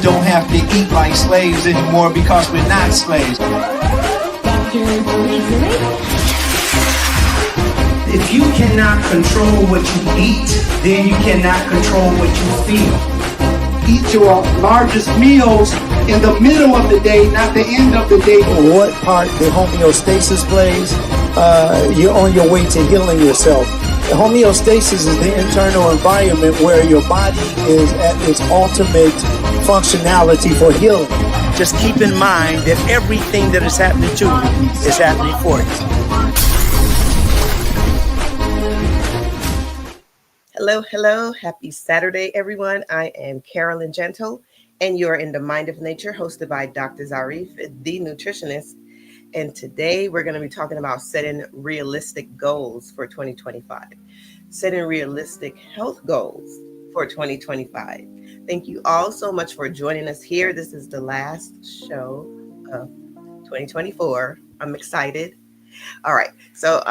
don't have to eat like slaves anymore because we're not slaves. If you cannot control what you eat, then you cannot control what you feel. Eat your largest meals in the middle of the day, not the end of the day. What part the homeostasis plays, you're on your way to healing yourself. The homeostasis is the internal environment where your body is at its ultimate functionality for healing. Just keep in mind that everything that is happening to you is happening for you. Hello, hello. Happy Saturday, everyone. I am Carolyn Gentle, and you're in the Mind of Nature, hosted by Dr. Zarif, the nutritionist. And today we're going to be talking about setting realistic goals for 2025, setting realistic health goals for 2025. Thank you all so much for joining us here. This is the last show of 2024. I'm excited. All right. So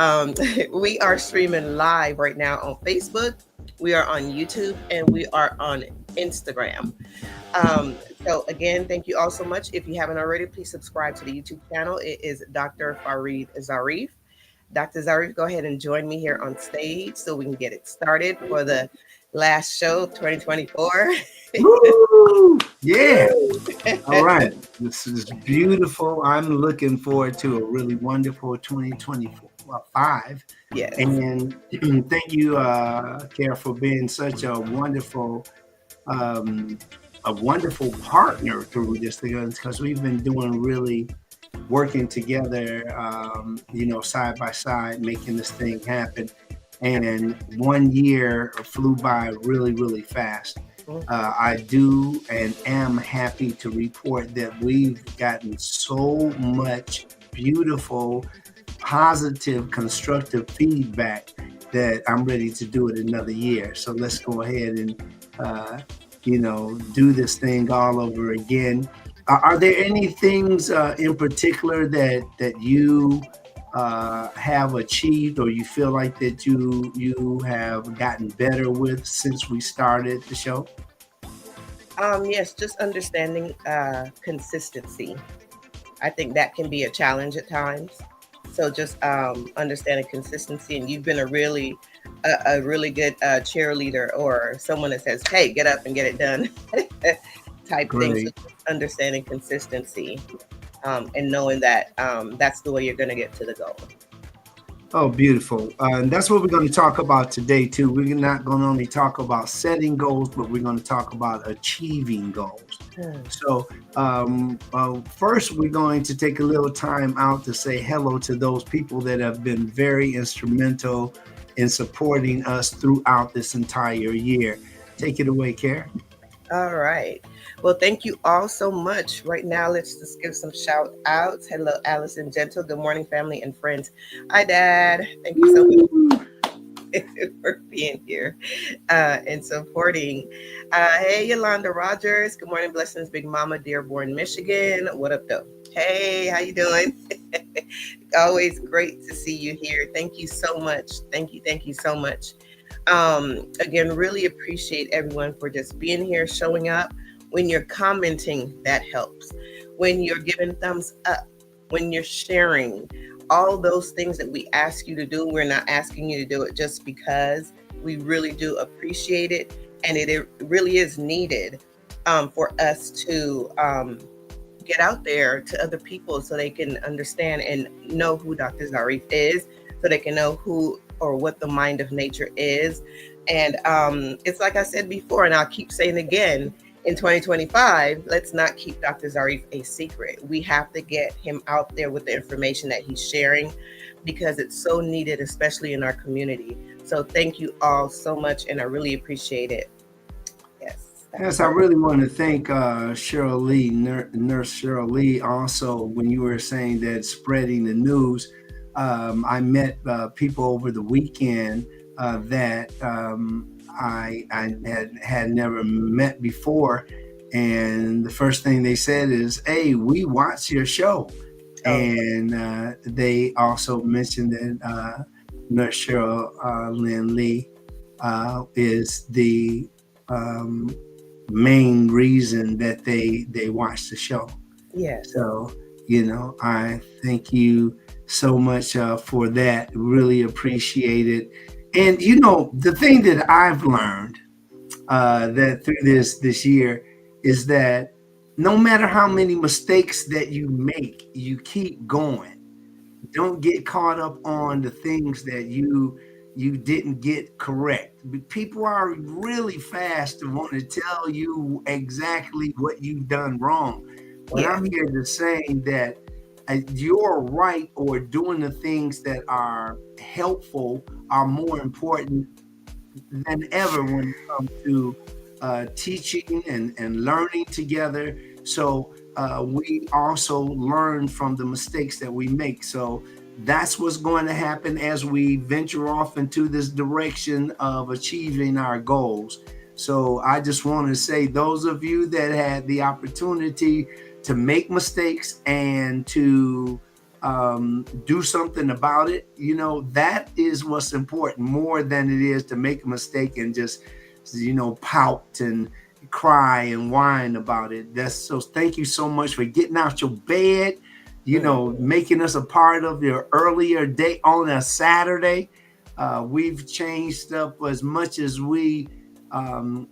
we are streaming live right now on Facebook. We are on YouTube and we are on Instagram. So again, thank you all so much. If you haven't already, please subscribe to the YouTube channel. It is Dr. Farid Zarif. Dr. Zarif, go ahead and join me here on stage so we can get it started for the last show of 2024. Woo! Yeah. All right. This is beautiful. I'm looking forward to a really wonderful 2025. Yes. And thank you, Kara, for being such a wonderful partner through this thing, because we've been doing really working together, side by side, making this thing happen. And 1 year flew by really, really fast. I do and am happy to report that we've gotten so much beautiful, positive, constructive feedback that I'm ready to do it another year. So let's go ahead and, do this thing all over again. Are there any things in particular that you have achieved, or you feel like that you have gotten better with since we started the show? Yes, just understanding consistency. I think that can be a challenge at times. So just understanding consistency, and you've been a really good cheerleader, or someone that says, "Hey, get up and get it done," type thing. So understanding consistency. And knowing that that's the way you're going to get to the goal. Oh, beautiful. And that's what we're going to talk about today, too. We're not going to only talk about setting goals, but we're going to talk about achieving goals. So first, we're going to take a little time out to say hello to those people that have been very instrumental in supporting us throughout this entire year. Take it away, Karen. All right. Well, thank you all so much. Right now, let's just give some shout outs. Hello, Allison Gentle. Good morning, family and friends. Hi, Dad. Thank you so much for being here and supporting. Hey, Yolanda Rogers. Good morning, blessings, Big Mama, Dearborn, Michigan. What up, though? Hey, how you doing? Always great to see you here. Thank you so much. Thank you so much. Again, really appreciate everyone for just being here, showing up. When you're commenting, that helps. When you're giving thumbs up, when you're sharing, all those things that we ask you to do, we're not asking you to do it just because. We really do appreciate it. And it really is needed for us to get out there to other people so they can understand and know who Dr. Zarif is, so they can know who or what the Mind of Nature is. And it's like I said before, and I'll keep saying again, in 2025, let's not keep Dr. Zarif a secret. We have to get him out there with the information that he's sharing, because it's so needed, especially in our community. So thank you all so much, and I really appreciate it. Yes, I really want to thank Cheryl Lee, Nurse Cheryl Lee, also, when you were saying that spreading the news. I met people over the weekend that I had never met before, and the first thing they said is, "Hey, we watch your show." Oh. And they also mentioned that Nurse Cheryl Lynn Lee is the main reason that they watch the show. Yes. So, I thank you so much for that. Really appreciate it. And the thing that I've learned that through this year is that no matter how many mistakes that you make, you keep going. Don't get caught up on the things that you didn't get correct. But people are really fast to want to tell you exactly what you've done wrong. But Yeah. I'm here to say that you're right, or doing the things that are helpful are more important than ever when it comes to teaching and learning together. So we also learn from the mistakes that we make. So that's what's going to happen as we venture off into this direction of achieving our goals. So I just want to say, those of you that had the opportunity to make mistakes and to do something about it, that is what's important, more than it is to make a mistake and just pout and cry and whine about it. So thank you so much for getting out your bed, making us a part of your earlier day on a Saturday. We've changed up as much as we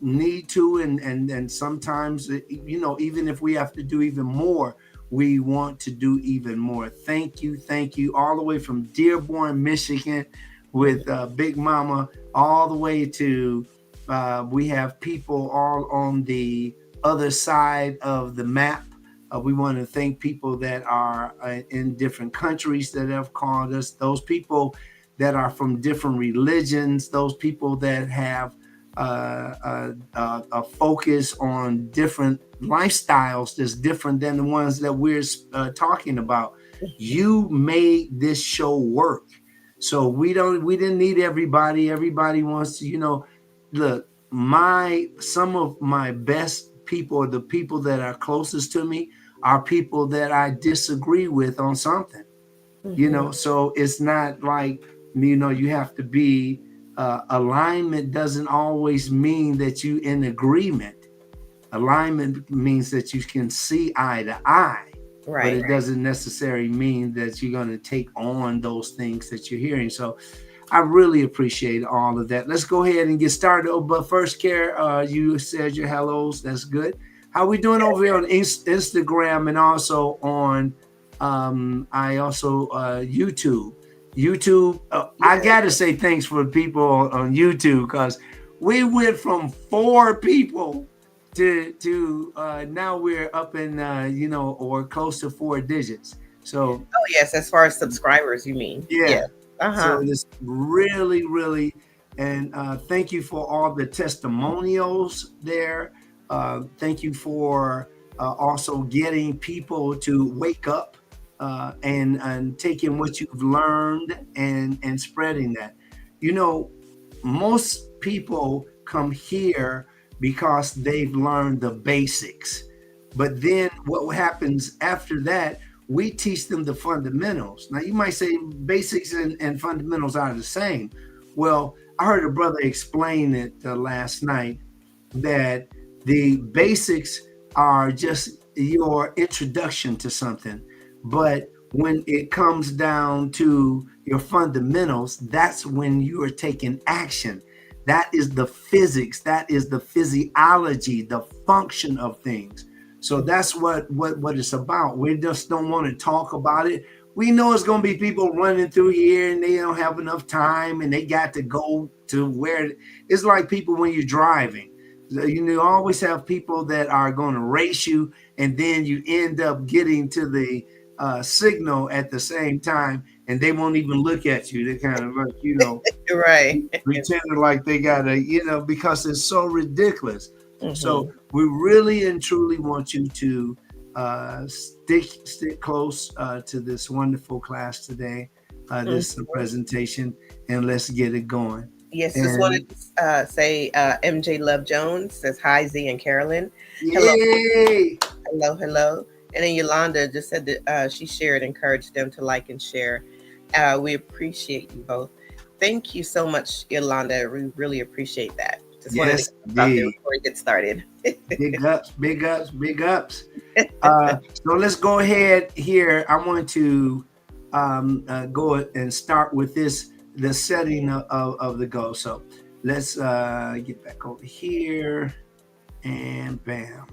need to, and sometimes even if we have to do even more, we want to do even more. Thank you all the way from Dearborn, Michigan, with Big Mama, all the way to we have people all on the other side of the map. We want to thank people that are in different countries that have called us, those people that are from different religions, those people that have a focus on different lifestyles that's different than the ones that we're talking about. You made this show work. So we didn't need everybody. Everybody wants to, look, some of my best people, the people that are closest to me, are people that I disagree with on something. So it's not like, you have to be alignment doesn't always mean that you in agreement. Alignment means that you can see eye to eye, Right. But it doesn't necessarily mean that you're going to take on those things that you're hearing. So I really appreciate all of that. Let's go ahead and get started. Oh, but first, Care, you said your hellos. That's good. How we doing over here on Instagram and also on YouTube? I gotta say thanks for people on YouTube, because we went from 4 people to now we're up in or close to 4 digits. So yes, as far as subscribers, you mean? Yeah. Uh-huh. So it's really, and thank you for all the testimonials there. Thank you for also getting people to wake up and taking what you've learned and spreading that. Most people come here because they've learned the basics. But then what happens after that, we teach them the fundamentals. Now, you might say basics and fundamentals are the same. Well, I heard a brother explain it last night, that the basics are just your introduction to something. But when it comes down to your fundamentals, that's when you are taking action. That is the physics. That is the physiology, the function of things. So that's what it's about. We just don't want to talk about it. We know it's going to be people running through here and they don't have enough time and they got to go to where it's like people when you're driving. You always have people that are going to race you, and then you end up getting to the signal at the same time, and they won't even look at you. They kind of like, right, pretending like they gotta, because it's so ridiculous. Mm-hmm. So we really and truly want you to stick close to this wonderful class today, this presentation, and let's get it going. Yes, just wanted to say MJ Love Jones says hi, Z and Carolyn. Yay! Hello. And then Yolanda just said that she shared, encouraged them to like and share. We appreciate you both. Thank you so much, Yolanda. We really appreciate that. Just wanted to Yes, get out there indeed. before we get started. Big ups, big ups, big ups. So let's go ahead here. I want to go and start with the setting of the goal. So let's get back over here and bam.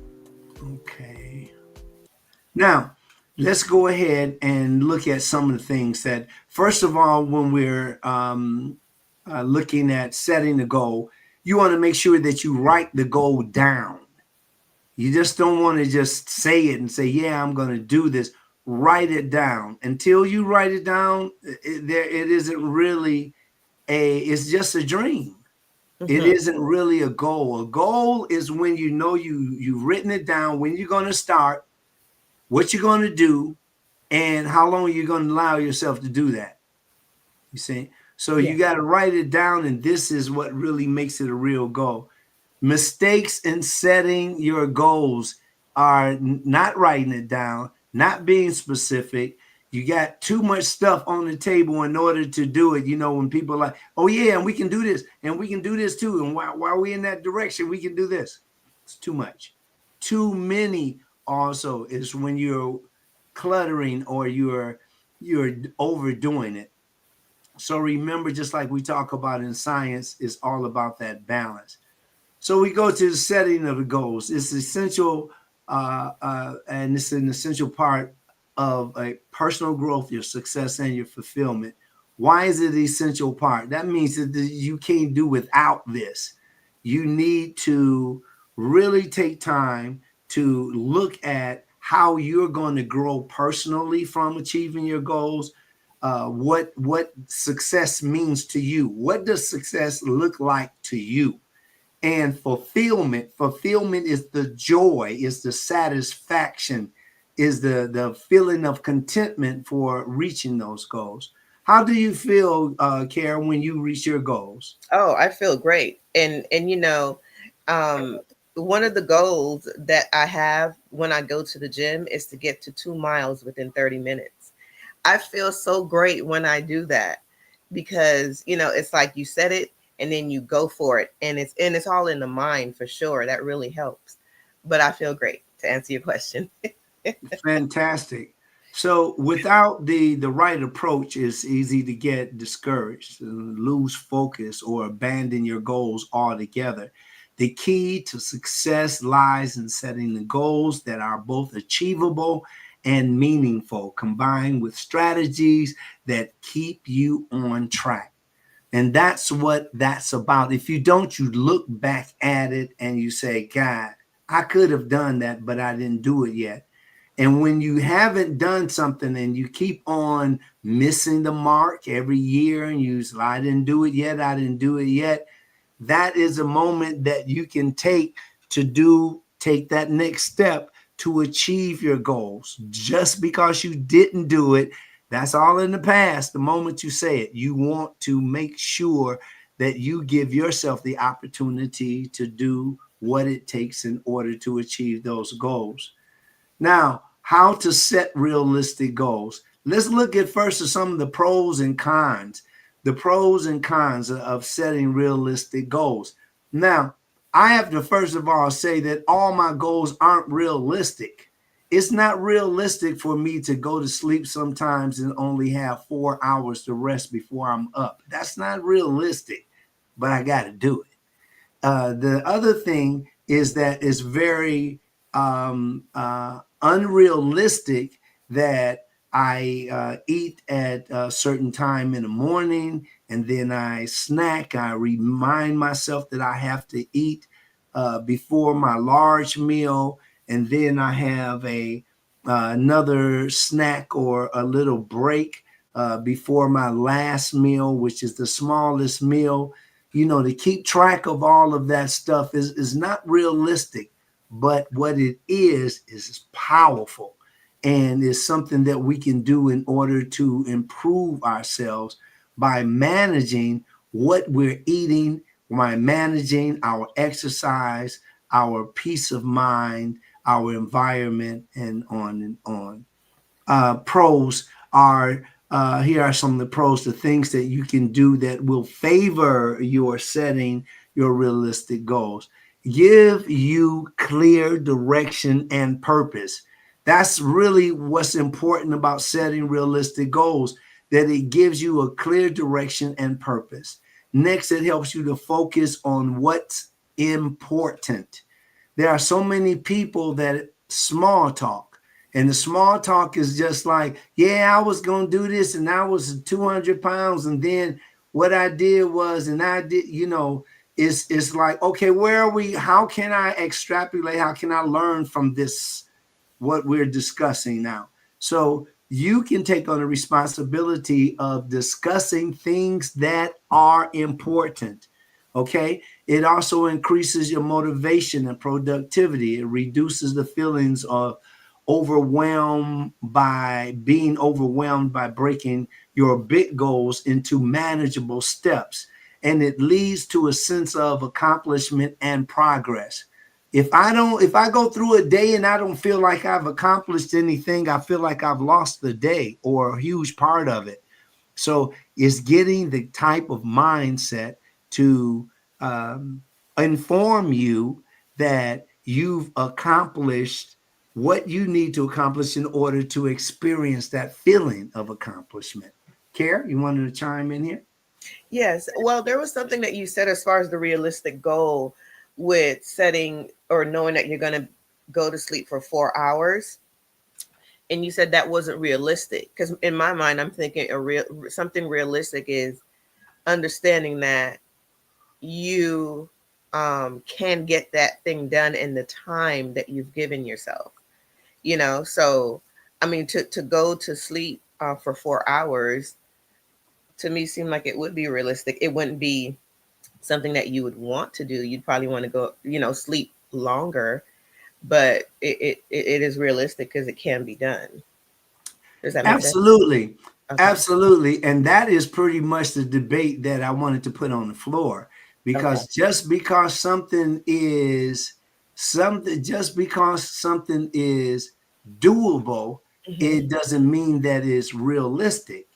Okay. Now, let's go ahead and look at some of the things that, first of all, when we're looking at setting the goal, you want to make sure that you write the goal down. You just don't want to just say it and say, yeah, I'm going to do this. Write it down. Until you write it down, it isn't really it's just a dream. It isn't really a goal. A goal is when you know you've written it down, when you're going to start, what you're going to do, and how long you're going to allow yourself to do that. You see? So you got to write it down, and this is what really makes it a real goal. Mistakes in setting your goals are not writing it down, not being specific. You got too much stuff on the table in order to do it. You know, when people are like, oh, yeah, and we can do this, and we can do this too. And while we're in that direction, we can do this. It's too much. Too many also is when you're cluttering or you're overdoing it. So remember, just like we talk about in science, it's all about that balance. So we go to the setting of the goals. It's essential, and it's an essential part of a personal growth, your success, and your fulfillment. Why is it an essential part? That means that you can't do without this. You need to really take time to look at how you're going to grow personally from achieving your goals. What success means to you. What does success look like to you? And fulfillment is the joy, is the satisfaction, is the feeling of contentment for reaching those goals. How do you feel, Karen, when you reach your goals? Oh, I feel great. And one of the goals that I have when I go to the gym is to get to 2 miles within 30 minutes. I feel so great when I do that because, it's like you said it and then you go for it, and it's all in the mind for sure. That really helps. But I feel great, to answer your question. Fantastic. So without the right approach, it's easy to get discouraged, lose focus, or abandon your goals altogether. The key to success lies in setting the goals that are both achievable and meaningful, combined with strategies that keep you on track. And that's what that's about. If you don't, you look back at it and you say, God, I could have done that, but I didn't do it yet. And when you haven't done something and you keep on missing the mark every year and you say, I didn't do it yet, I didn't do it yet, that is a moment that you can take take that next step to achieve your goals. Just because you didn't do it, that's all in the past. The moment you say it, you want to make sure that you give yourself the opportunity to do what it takes in order to achieve those goals. Now, how to set realistic goals. Let's look at first at some of the pros and cons. The pros and cons of setting realistic goals. Now, I have to first of all say that all my goals aren't realistic. It's not realistic for me to go to sleep sometimes and only have 4 hours to rest before I'm up. That's not realistic, but I got to do it. The other thing is that it's very unrealistic that I eat at a certain time in the morning and then I snack. I remind myself that I have to eat before my large meal, and then I have another snack or a little break before my last meal, which is the smallest meal. To keep track of all of that stuff is not realistic, but what it is powerful and is something that we can do in order to improve ourselves by managing what we're eating, by managing our exercise, our peace of mind, our environment, and on and on. Pros are here are some of the pros, the things that you can do that will favor your setting your realistic goals. Give you clear direction and purpose. That's really what's important about setting realistic goals, that it gives you a clear direction and purpose. Next, it helps you to focus on what's important. There are so many people that small talk, and the small talk is just like, yeah, I was going to do this and I was 200 pounds. And then what I did was, and I did, it's like, okay, where are we? How can I extrapolate? How can I learn from this, what we're discussing now? So you can take on the responsibility of discussing things that are important. Okay. It also increases your motivation and productivity. It reduces the feelings of being overwhelmed by breaking your big goals into manageable steps. And it leads to a sense of accomplishment and progress. If I go through a day and I don't feel like I've accomplished anything, I feel like I've lost the day or a huge part of it. So it's getting the type of mindset to inform you that you've accomplished what you need to accomplish in order to experience that feeling of accomplishment. Care, you wanted to chime in here? Yes. Well, there was something that you said as far as the realistic goal with setting or knowing that you're going to go to sleep for 4 hours. And you said that wasn't realistic, because in my mind, I'm thinking something realistic is understanding that you can get that thing done in the time that you've given yourself. So I mean, to go to sleep for 4 hours to me seemed like it would be realistic. It wouldn't be something that you would want to do. You'd probably want to go, sleep longer, but it is realistic because it can be done. Does that make sense? Absolutely. Okay. Absolutely. And that is pretty much the debate that I wanted to put on the floor, because just because something is doable, it doesn't mean that it's realistic.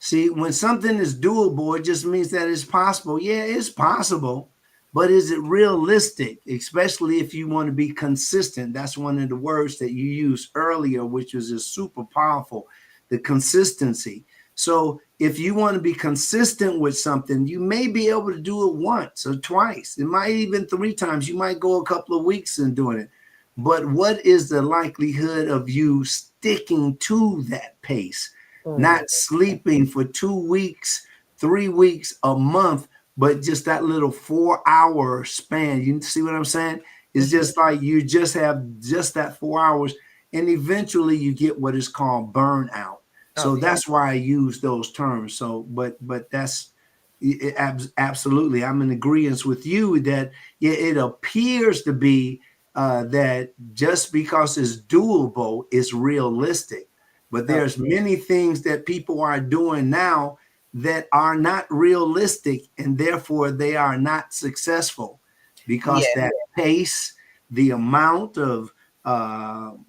See, when something is doable, it just means that it's possible. Yeah, it's possible, but is it realistic? Especially if you want to be consistent. That's one of the words that you used earlier, which was just super powerful, the consistency. So if you want to be consistent with something, you may be able to do it once or twice. It might even 3 times. You might go a couple of weeks in doing it. But what is the likelihood of you sticking to that pace? Not sleeping for 2 weeks, 3 weeks, a month, but just that little 4-hour span. You see what I'm saying? It's just like you just have just that 4 hours, and eventually you get what is called burnout. So that's why I use those terms. So, but that's absolutely, I'm in agreement with you that it appears to be that just because it's doable, it's realistic. But there's many things that people are doing now that are not realistic, and therefore they are not successful, because that pace, the amount of time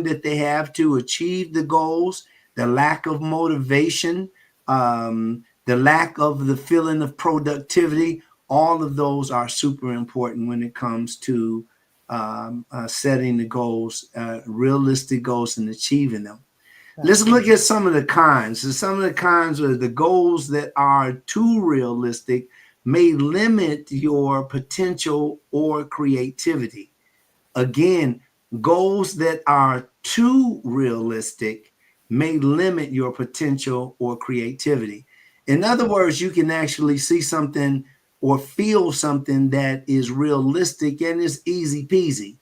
that they have to achieve the goals, the lack of motivation, the lack of the feeling of productivity, all of those are super important when it comes to setting the goals, realistic goals, and achieving them. Let's look at some of the cons. So some of the cons are the goals that are too realistic may limit your potential or creativity. Again, goals that are too realistic may limit your potential or creativity. In other words, you can actually see something or feel something that is realistic and is easy peasy.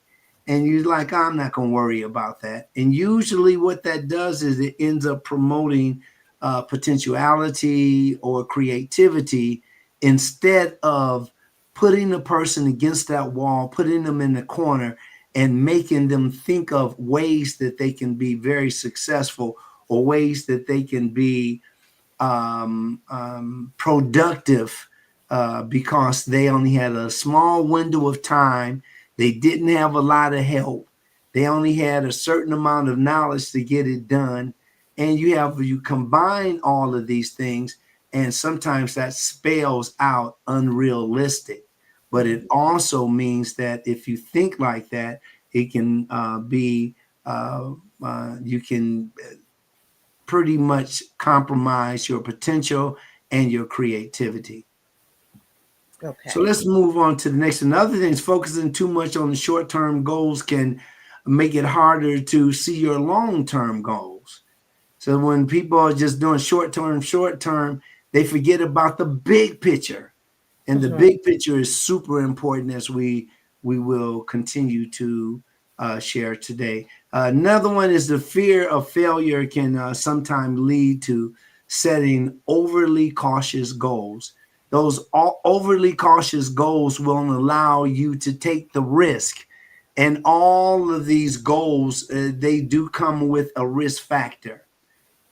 And you're like, I'm not going to worry about that. And usually what that does is it ends up promoting potentiality or creativity, instead of putting the person against that wall, putting them in the corner, and making them think of ways that they can be very successful, or ways that they can be productive, because they only had a small window of time. They didn't have a lot of help. They only had a certain amount of knowledge to get it done. And you combine all of these things, And sometimes that spells out unrealistic. But it also means that if you think like that, it can you can pretty much compromise your potential and your creativity. Okay. So let's move on to the next. Another thing is focusing too much on the short-term goals can make it harder to see your long-term goals. So when people are just doing short-term, they forget about the big picture. And the big picture is super important, as we will continue to share today. Another one is the fear of failure can sometimes lead to setting overly cautious goals. Those overly cautious goals won't allow you to take the risk. And all of these goals, they do come with a risk factor.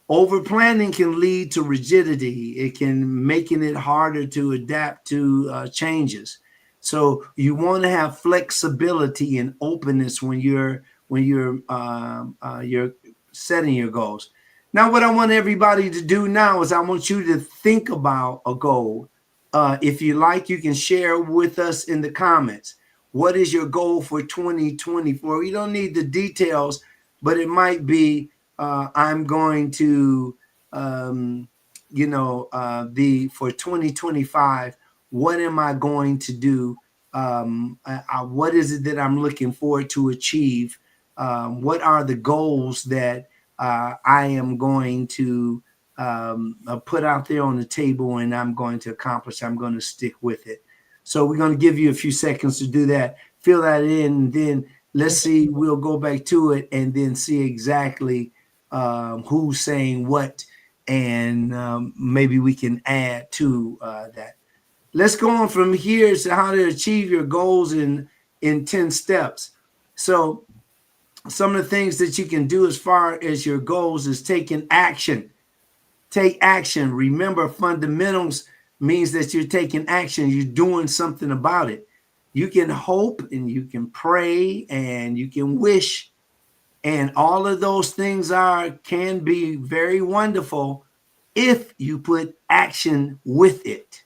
Over planning can lead to rigidity. It can making it harder to adapt to changes. So you want to have flexibility and openness when you're setting your goals. Now, what I want everybody to do now is I want you to think about a goal. If you like, you can share with us in the comments. What is your goal for 2024? You don't need the details, but it might be I'm going to, for 2025, what am I going to do? What is it that I'm looking forward to achieve? What are the goals that I am going to put out there on the table and I'm going to accomplish? I'm going to stick with it. So we're going to give you a few seconds to do that. Fill that in, and then let's see. We'll go back to it and then see exactly who's saying what, and maybe we can add to that. Let's go on from here to how to achieve your goals in 10 steps. So some of the things that you can do as far as your goals is taking action. Take action. Remember, fundamentals means that you're taking action. You're doing something about it. You can hope and you can pray and you can wish. And all of those things can be very wonderful if you put action with it.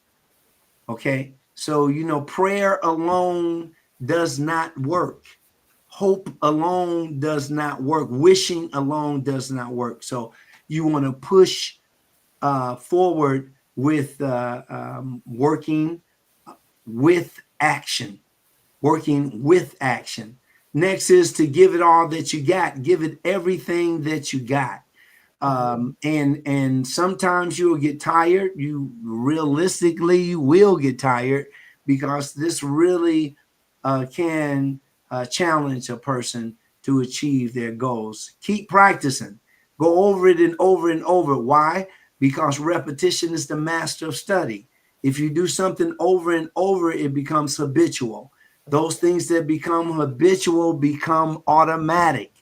Okay. So, prayer alone does not work. Hope alone does not work. Wishing alone does not work. So you want to push forward with working with action. Working with action. Next is to give it all that you got. Give it everything that you got. And sometimes you'll get tired. You realistically will get tired because this really can challenge a person to achieve their goals. Keep practicing. Go over it and over and over. Why? Because repetition is the master of study. If you do something over and over, it becomes habitual. Those things that become habitual become automatic.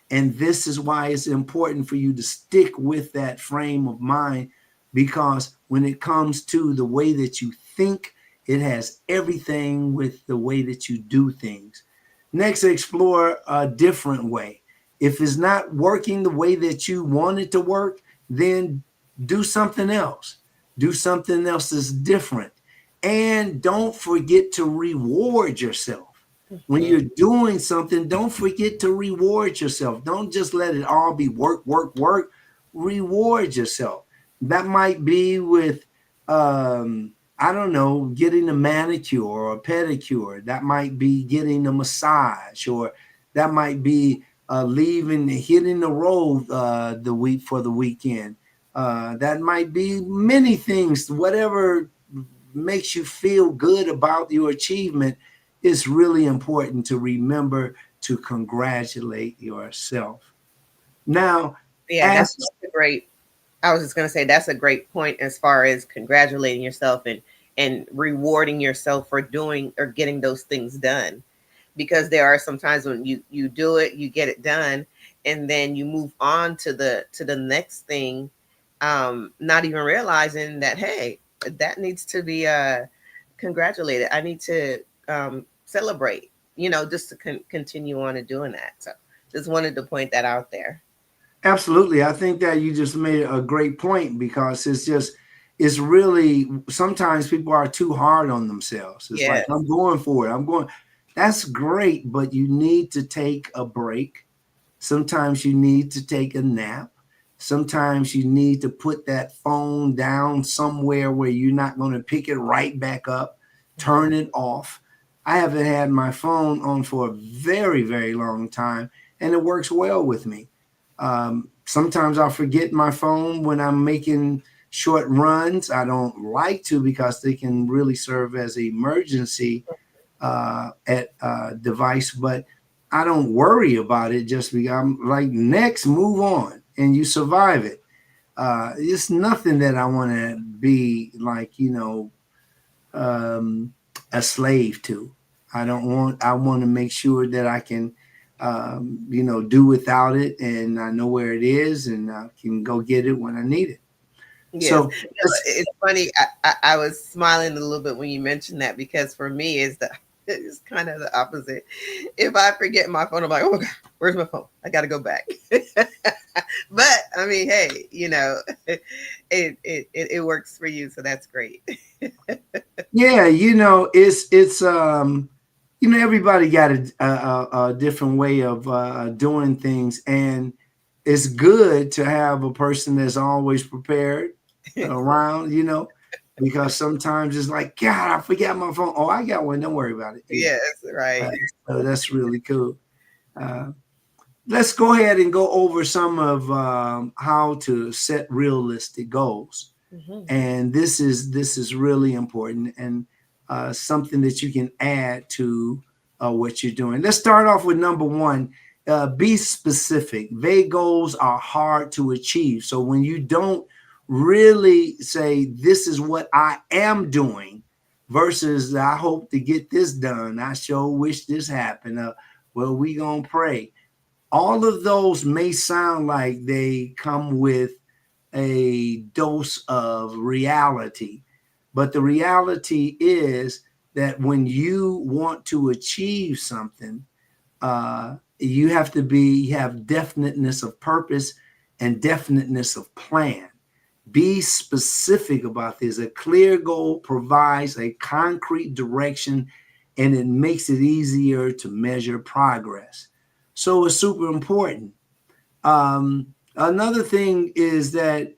And this is why it's important for you to stick with that frame of mind, because when it comes to the way that you think, it has everything with the way that you do things. Next, explore a different way. If it's not working the way that you want it to work, then do something else. Do something else that's different. And don't forget to reward yourself. When you're doing something, don't forget to reward yourself. Don't just let it all be work, work, work. Reward yourself. That might be with, I don't know, getting a manicure or a pedicure. That might be getting a massage, or that might be hitting the road for the weekend. That might be many things. Whatever makes you feel good about your achievement, it's really important to remember to congratulate yourself. Now, Yeah, that's a great. I was just going to say that's a great point as far as congratulating yourself and rewarding yourself for doing or getting those things done, because there are some times when you do it, you get it done, and then you move on to the next thing, not even realizing that, hey, that needs to be congratulated. I need to celebrate, just to continue on and doing that. So just wanted to point that out there. Absolutely. I think that you just made a great point, because it's really, sometimes people are too hard on themselves. It's like, Yes. I'm going for it. I'm going. That's great, but you need to take a break. Sometimes you need to take a nap. Sometimes you need to put that phone down somewhere where you're not going to pick it right back up, turn it off. I haven't had my phone on for a very, very long time, and it works well with me. Sometimes I'll forget my phone when I'm making short runs. I don't like to because they can really serve as an emergency device, but I don't worry about it just because I'm like, next, move on, and you survive it. It's nothing that I want to be like, a slave to. I want to make sure that I can, do without it, and I know where it is, and I can go get it when I need it. Yes. So It's funny. I was smiling a little bit when you mentioned that, because for me, it's kind of the opposite. If I forget my phone, I'm like, oh my God, where's my phone? I got to go back. But I mean, hey, it works for you, so that's great. yeah, it's everybody got a different way of doing things, and it's good to have a person that's always prepared around, because sometimes it's like, God, I forgot my phone. Oh, I got one. Don't worry about it. Yes, right. So that's really cool. Let's go ahead and go over some of how to set realistic goals. Mm-hmm. And this is really important, and something that you can add to what you're doing. Let's start off with number one. Be specific. Vague goals are hard to achieve. So when you don't really say, this is what I am doing, versus I hope to get this done, I sure wish this happened, well, we gonna pray. All of those may sound like they come with a dose of reality, but the reality is that when you want to achieve something, you have to have definiteness of purpose and definiteness of plan. Be specific about this. A clear goal provides a concrete direction, and it makes it easier to measure progress. So it's super important. Another thing is that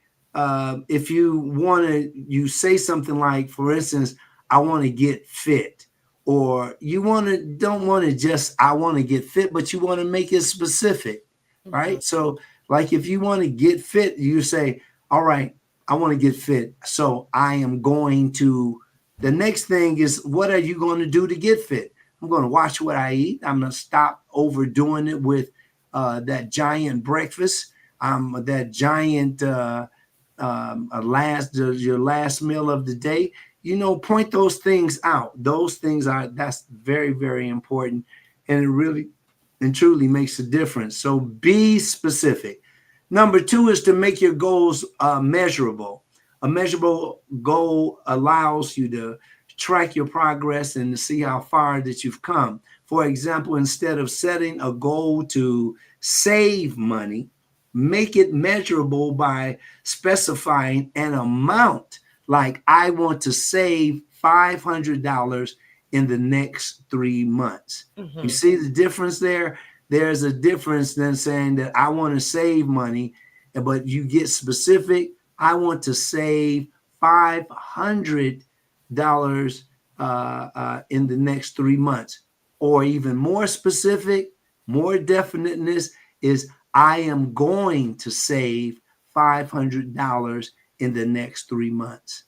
if you say something like, for instance, I want to get fit, or don't want to just, I want to get fit, but you want to make it specific, right? So like if you want to get fit, you say, all right, I want to get fit. So I am going to, the next thing is, what are you going to do to get fit? I'm going to watch what I eat. I'm going to stop overdoing it with that giant breakfast. That giant your last meal of the day. Point those things out. That's very, very important, and it really and truly makes a difference. So be specific. Number two is to make your goals measurable. A measurable goal allows you to track your progress and to see how far that you've come. For example, instead of setting a goal to save money, make it measurable by specifying an amount, like I want to save $500 in the next 3 months. Mm-hmm. You see the difference there? There's a difference than saying that I want to save money, but you get specific. I want to save $500 in the next 3 months. Or even more specific, more definiteness is, I am going to save $500 in the next 3 months.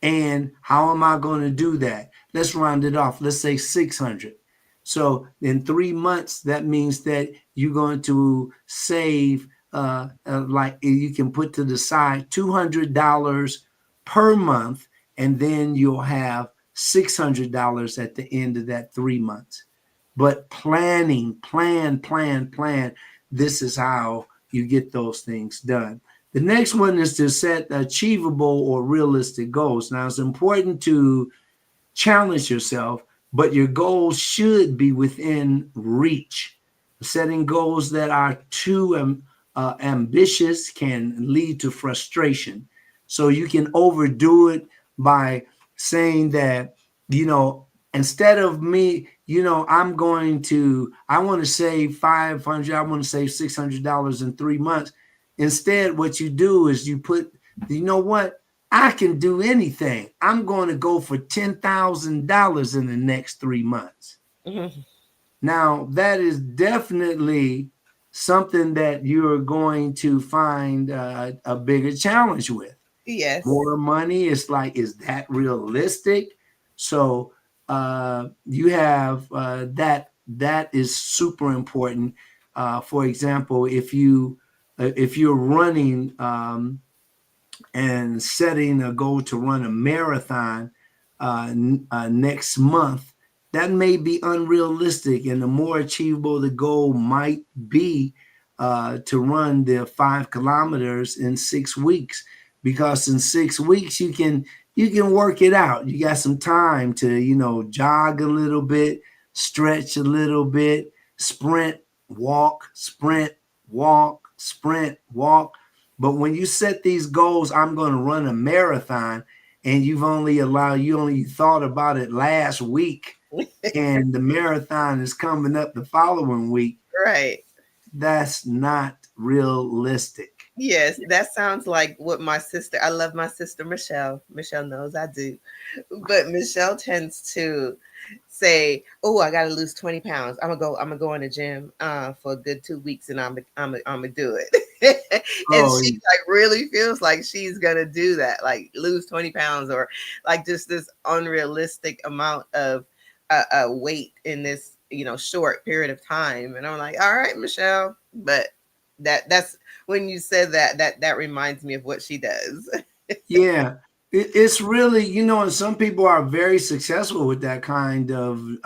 And how am I going to do that? Let's round it off. Let's say 600. So in 3 months, that means that you're going to save, like you can put to the side $200 per month, and then you'll have $600 at the end of that 3 months. But plan. This is how you get those things done. The next one is to set achievable or realistic goals. Now, it's important to challenge yourself, but your goals should be within reach. Setting goals that are too ambitious can lead to frustration. So you can overdo it by saying that, instead of me, I want to save 500, I want to save $600 in 3 months. Instead, what you do is you put, what? I can do anything. I'm going to go for $10,000 in the next 3 months. Mm-hmm. Now, that is definitely something that you're going to find a bigger challenge with. Yes. More money, it's like, is that realistic? So you have that is super important. For example, if you're running and setting a goal to run a marathon next month, that may be unrealistic. And the more achievable the goal might be to run the 5 kilometers in 6 weeks, because in 6 weeks you can work it out. You got some time to jog a little bit, stretch a little bit, sprint, walk, sprint, walk, sprint, walk. But when you set these goals, I'm going to run a marathon, and you only thought about it last week, and the marathon is coming up the following week. Right. That's not realistic. Yes, that sounds like what I love my sister Michelle. Michelle knows I do. But Michelle tends to say, "Oh, I got to lose 20 pounds. I'm gonna go in the gym for a good 2 weeks, and I'm gonna do it." And she like really feels like she's gonna do that, like lose 20 pounds, or like just this unrealistic amount of weight in this short period of time. And I'm like, all right, Michelle, but that's when you said that reminds me of what she does. Yeah, it's really, and some people are very successful with that kind of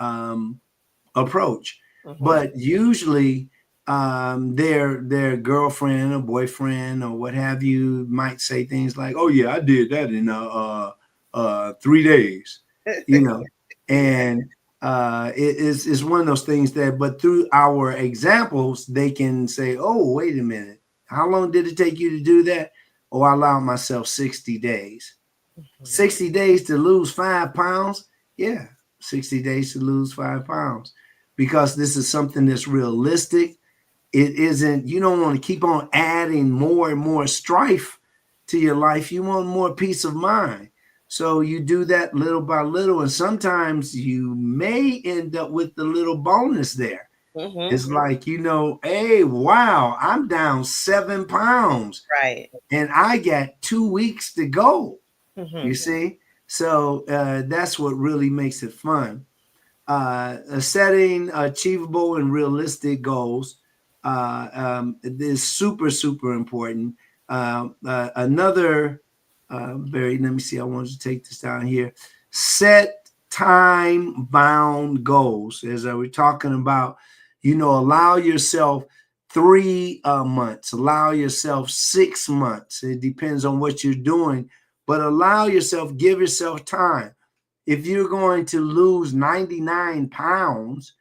approach, but usually their girlfriend or boyfriend or what have you might say things like, "Oh yeah, I did that in 3 days," and it's one of those things that, but through our examples, they can say, "Oh, wait a minute, how long did it take you to do that?" "Oh, I allowed myself 60 days. 60 days to lose 5 pounds?" Yeah, 60 days to lose 5 pounds. Because this is something that's realistic. It isn't, you don't want to keep on adding more and more strife to your life. You want more peace of mind. So you do that little by little, and sometimes you may end up with the little bonus there. It's like, hey, wow, I'm down 7 pounds. Right. And I got 2 weeks to go. You see? So that's what really makes it fun. Setting achievable and realistic goals is super, super important. Another let me see, I wanted to take this down here. Set time bound goals. As I was talking about, allow yourself 3 months, allow yourself 6 months. It depends on what you're doing, but give yourself time. If you're going to lose 99 pounds,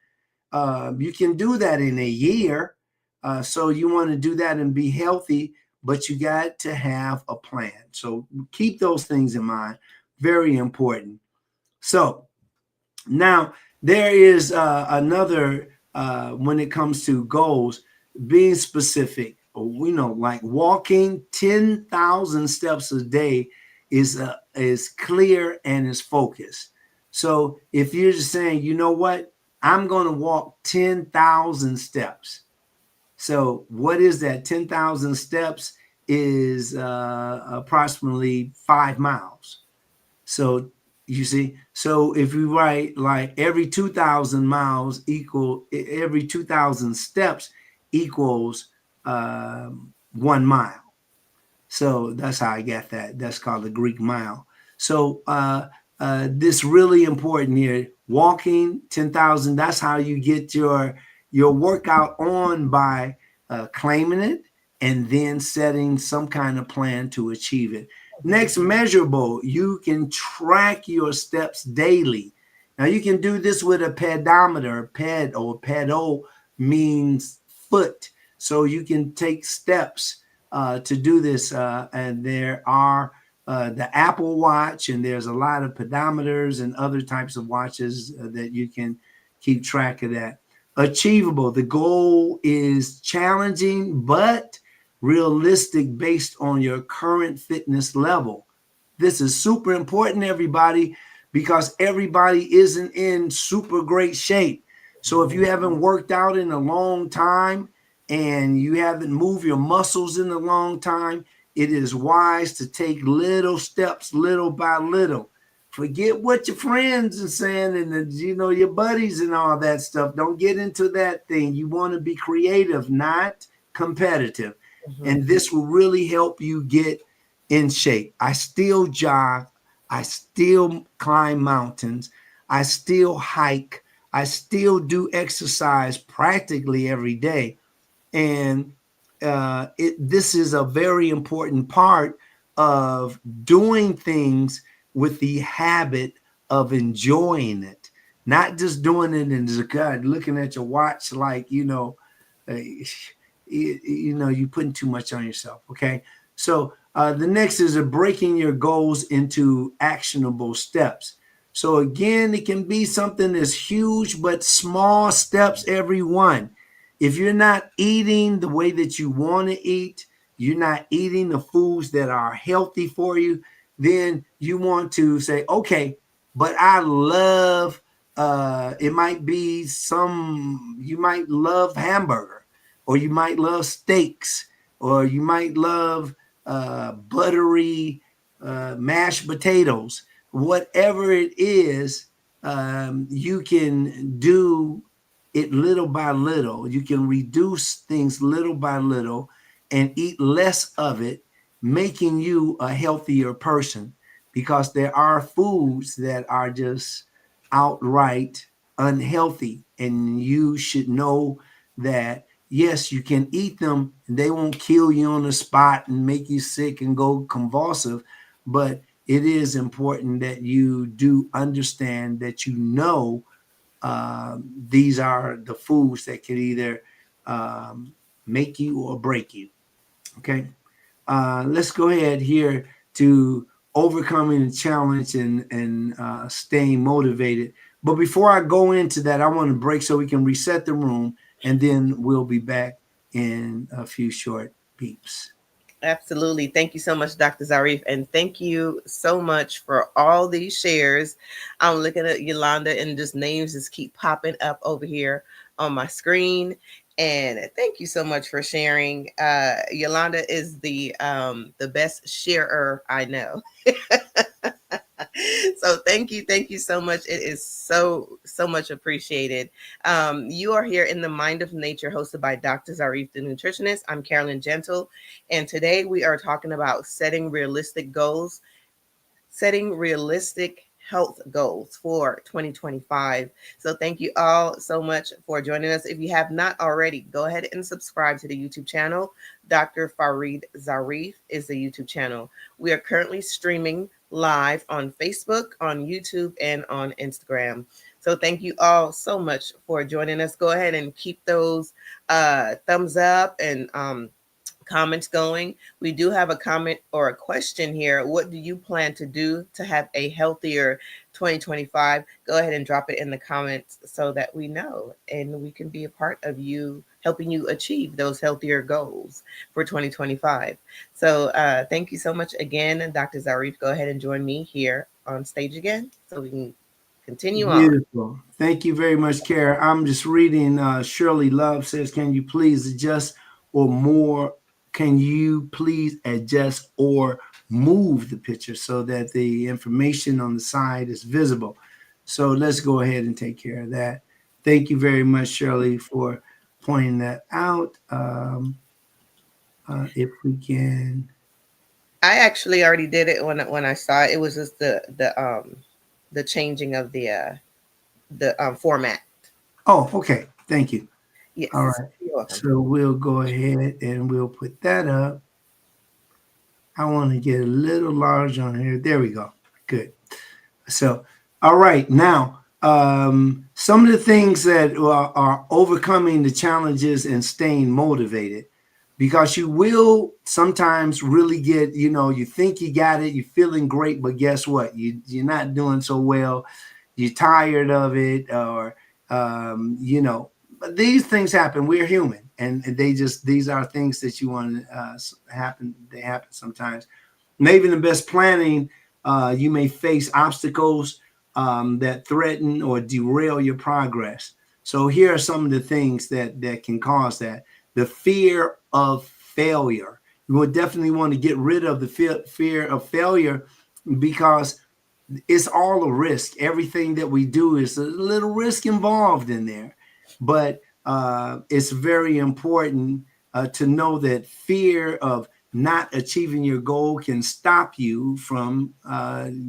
you can do that in a year. So you want to do that and be healthy, but you got to have a plan. So keep those things in mind. Very important. So now there is another, when it comes to goals, being specific. Like walking 10,000 steps a day is clear and is focused. So if you're just saying, what, I'm going to walk 10,000 steps. So what is that? 10,000 steps is approximately 5 miles. So you see, so if we write like every 2,000 steps equals 1 mile. So that's how I got that. That's called the Greek mile. So this really important here. Walking 10,000. That's how you get your workout on, by claiming it and then setting some kind of plan to achieve it. Next, measurable. You can track your steps daily. Now you can do this with a pedometer. Pedo means foot. So you can take steps to do this, and there are the Apple Watch, and there's a lot of pedometers and other types of watches that you can keep track of that. Achievable. The goal is challenging but realistic based on your current fitness level. This is super important, everybody, because everybody isn't in super great shape. So if you haven't worked out in a long time and you haven't moved your muscles in a long time, it is wise to take little steps, little by little. Forget what your friends are saying and your buddies and all that stuff. Don't get into that thing. You want to be creative, not competitive. Mm-hmm. And this will really help you get in shape. I still jog. I still climb mountains. I still hike. I still do exercise practically every day. And this is a very important part of doing things with the habit of enjoying it, not just doing it and just looking at your watch like, you're putting too much on yourself. Okay. So the next is breaking your goals into actionable steps. So again, it can be something that's huge, but small steps, every one. If you're not eating the way that you want to eat, you're not eating the foods that are healthy for you, then you want to say, okay, but I love, it might be you might love hamburger, or you might love steaks, or you might love buttery mashed potatoes. Whatever it is, you can do it little by little. You can reduce things little by little and eat less of it, making you a healthier person, because there are foods that are just outright unhealthy. And you should know that, yes, you can eat them and they won't kill you on the spot and make you sick and go convulsive. But it is important that you do understand that these are the foods that can either make you or break you. Okay. Let's go ahead here to overcoming the challenge and staying motivated. But before I go into that, I want to break so we can reset the room, and then we'll be back in a few short beeps. Absolutely. Thank you so much, Dr. Zarif. And thank you so much for all these shares. I'm looking at Yolanda and just names just keep popping up over here on my screen. And thank you so much for sharing. Yolanda is the best sharer I know. So thank you so much. It is so much appreciated. You are here in the Mind of Nature, hosted by Dr. Zarif, the nutritionist. I'm Carolyn Gentle, and today we are talking about setting realistic goals, setting realistic health goals for 2025. So thank you all so much for joining us. If you have not already, go ahead and subscribe to the YouTube channel. Dr. Farid Zarif is the YouTube channel. We are currently streaming live on Facebook, on YouTube, and on Instagram. So thank you all so much for joining us. Go ahead and keep those thumbs up and comments going. We do have a comment or a question here. What do you plan to do to have a healthier 2025? Go ahead and drop it in the comments so that we know and we can be a part of you helping you achieve those healthier goals for 2025. So thank you so much again, Dr. Zarif. Go ahead and join me here on stage again so we can continue on. Beautiful. Thank you very much, Kara. I'm just reading. Shirley Love says, can you please adjust or more? Can you please adjust or move the picture so that the information on the side is visible? So let's go ahead and take care of that. Thank you very much, Shirley, for pointing that out. If we can. I actually already did it when I saw it. It was just the changing of the format. Oh, okay. Thank you. Yes. All right. So we'll go ahead and we'll put that up. I want to get a little large on here. There we go. Good. So, all right. Now, some of the things that are overcoming the challenges and staying motivated. because you will sometimes really get, you think you got it, you're feeling great, but guess what? You're not doing so well. You're tired of it, or but these things happen. We're human, and these are things that you want to happen. They happen sometimes. Maybe the best planning, you may face obstacles that threaten or derail your progress. So here are some of the things that can cause that. The fear of failure. You would definitely want to get rid of the fear of failure, because it's all a risk. Everything that we do is a little risk involved in there. But it's very important to know that fear of not achieving your goal can stop you from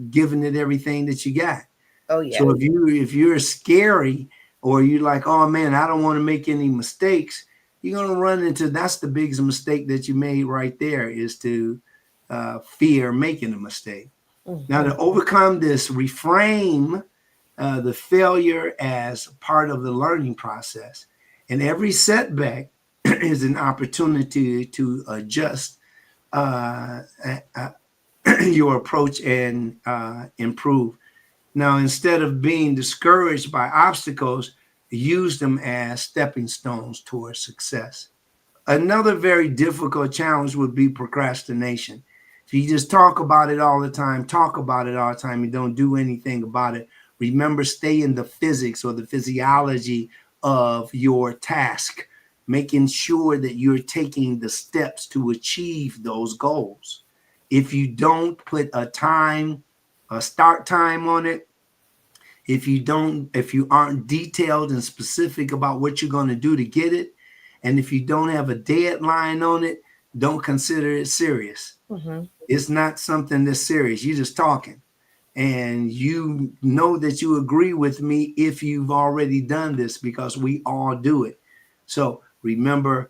giving it everything that you got. Oh yeah. So if you're scary, or you're like, oh man, I don't want to make any mistakes, you're gonna run into, that's the biggest mistake that you made right there, is to fear making a mistake. Now, to overcome this, reframe the failure as part of the learning process. And every setback is an opportunity to adjust your approach and improve. Now, instead of being discouraged by obstacles, use them as stepping stones towards success. Another very difficult challenge would be procrastination. If you just talk about it all the time, you don't do anything about it. Remember, stay in the physics or the physiology of your task, making sure that you're taking the steps to achieve those goals. If you don't put a start time on it, if you aren't detailed and specific about what you're going to do to get it, and if you don't have a deadline on it, don't consider it serious. It's not something that's serious. You're just talking. And you know that you agree with me if you've already done this, because we all do it. So remember,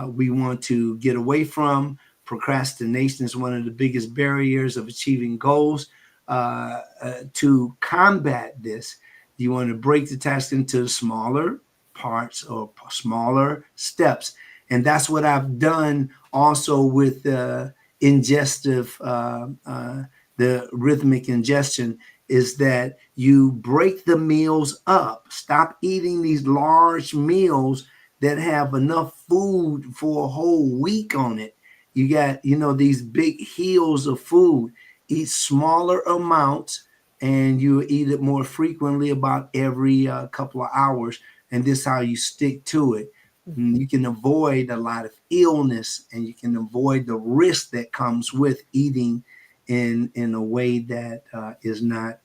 we want to get away from procrastination. Is one of the biggest barriers of achieving goals. To combat this, you want to break the task into smaller parts or smaller steps. And that's what I've done also with the rhythmic ingestion, is that you break the meals up. Stop eating these large meals that have enough food for a whole week on it. You got, these big hills of food. Eat smaller amounts, and you eat it more frequently, about every couple of hours. And this is how you stick to it. And you can avoid a lot of illness, and you can avoid the risk that comes with eating in a way that is not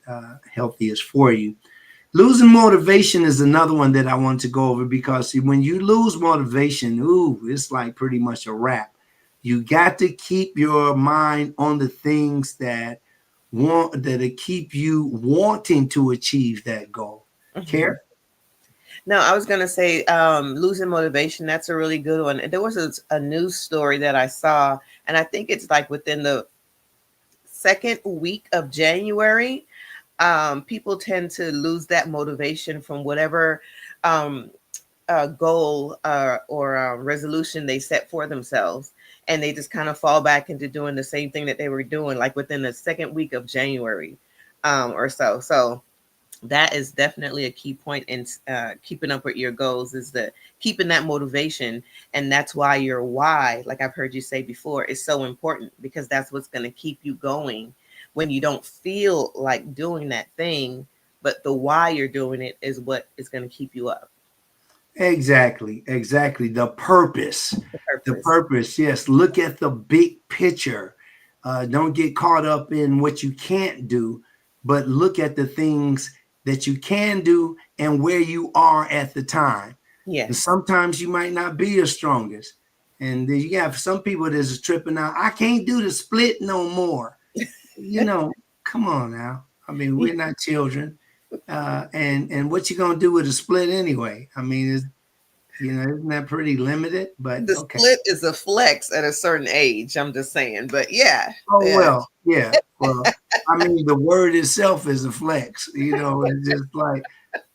healthiest for you. Losing motivation is another one that I want to go over, because when you lose motivation, it's like pretty much a wrap. You got to keep your mind on the things that keep you wanting to achieve that goal. Care? No, I was going to say losing motivation. That's a really good one. There was a news story that I saw, and I think it's like within the second week of January, people tend to lose that motivation from whatever goal or resolution they set for themselves. And they just kind of fall back into doing the same thing that they were doing, like within the second week of January or so. So that is definitely a key point in keeping up with your goals, is that keeping that motivation. And that's why your why, like I've heard you say before, is so important, because that's what's going to keep you going when you don't feel like doing that thing. But the why you're doing it is what is going to keep you up. Exactly. The purpose. Yes. Look at the big picture. Don't get caught up in what you can't do, but look at the things that you can do and where you are at the time. Yeah. And sometimes you might not be the strongest. And then you have some people that's tripping out. I can't do the split no more. Come on now. I mean, we're not children. And what you gonna do with a split anyway? I mean, isn't that pretty limited? But the split is a flex at a certain age. I'm just saying, but yeah. Oh well, yeah. Well, I mean, the word itself is a flex. It's just like.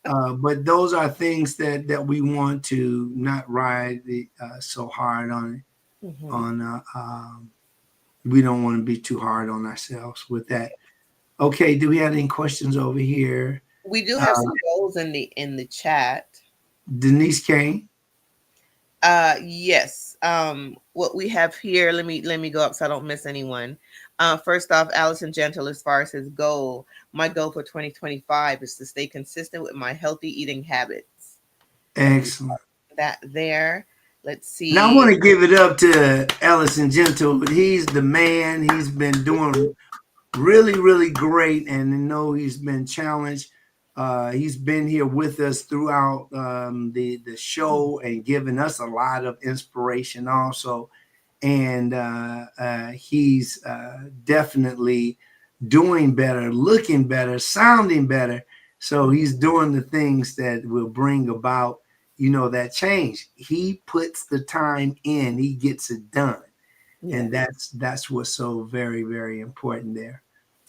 But those are things that we want to not ride so hard on it. Mhm. on we don't want to be too hard on ourselves with that. Okay, do we have any questions over here? We do have Uh, some goals in the chat. Denise Kane. Yes. What we have here, let me go up so I don't miss anyone. First off, Allison Gentle, as far as his goal, my goal for 2025 is to stay consistent with my healthy eating habits. So we Excellent. have that there. Let's Now I see. want to give it up to Ellison Gentle. He's the man. He's been doing really, really great, and I know he's been challenged. He's been here with us throughout the show and given us a lot of inspiration also. And he's definitely doing better, looking better, sounding better. So he's doing the things that will bring about, that change. He puts the time in, he gets it done. Yeah, And that's what's so very, very important there.